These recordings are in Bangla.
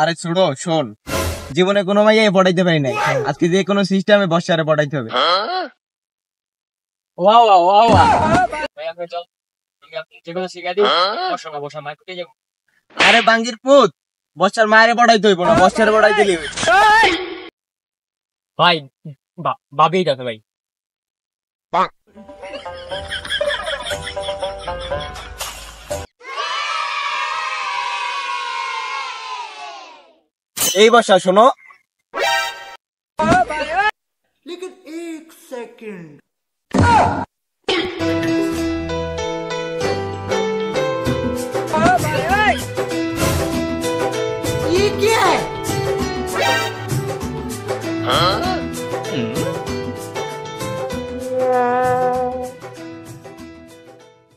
আরে ছোড়ো শোন, জীবনে কোনো মাইয়াই পড়াইতে পারি নাই, আজকে যে কোনো সিস্টেমে বর্ষারে পড়াইতে হবে। ওয়া ওয়া ওয়া ওয়া ভাই আপনি চল যেগুলো শিখাই দিই বসা মাইক উঠে যাবো। আরে বাঙ্গির পুত, বর্ষার মায়েরে পড়াইতে হইব না, বর্ষারে পড়াই দিলি ভাই ভাবি যাচ্ছে ভাই। এই বর্ষা শোনো, लेकिन एक सेकंड ये क्या है?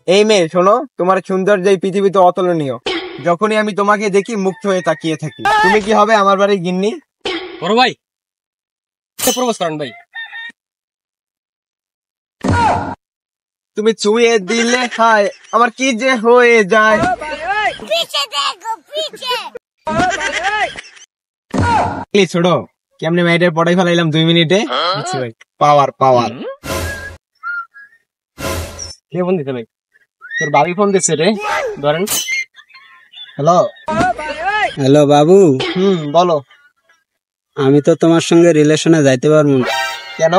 এই মেয়ে শোনো, তোমার সৌন্দর্য এই পৃথিবীতে অতুলনীয়। যখনই আমি তোমাকে দেখি মুগ্ধ হয়ে তাকিয়ে থাকি। তুমি কি হবে আমার বাড়ির গিন্নি? বড় ভাই প্রপোজ করেন ভাই। তুমি ছুঁয়ে দিলে হায় আমার কি যে হয়ে যায়। ছোড়ো, কেমনে মেয়েটার পড়াই ফেলাইলাম 2 মিনিটে। পাওয়ার পাওয়ার। কে ফোন দিতে ভাই? তোর ভাবি ফোন দিচ্ছে রে, ধরেন। হ্যালো হ্যালো বাবু, বলো। আমি তো তোমার সঙ্গে রিলেশনে যাইতে পারবো না। কেন?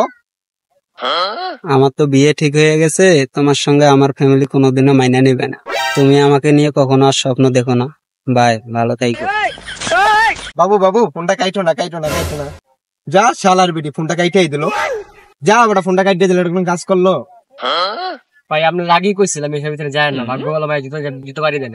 আমার তো বিয়ে ঠিক হয়ে গেছে, তোমার সঙ্গে আমার ফ্যামিলি কোনোদিনও মাইনা নেবে না। তুমি আমাকে নিয়ে কখনো আর স্বপ্ন দেখো না। বাই, ভালো থাইকো। বাবু বাবু ফোনটা কাইটো না, কাইটো না, কাইটো না। যা শালার বিটি, ফোনটা কাইটাই দিল। যা বেটা, ফোনটা কাইটে দিল, এটা কোনো কাজ করলো? ভাই আপনি রাগই কইছিলাম এসব ভিতরে যায় না, ভাগ্য ভালো ভাই জুতো বাড়ি দেন।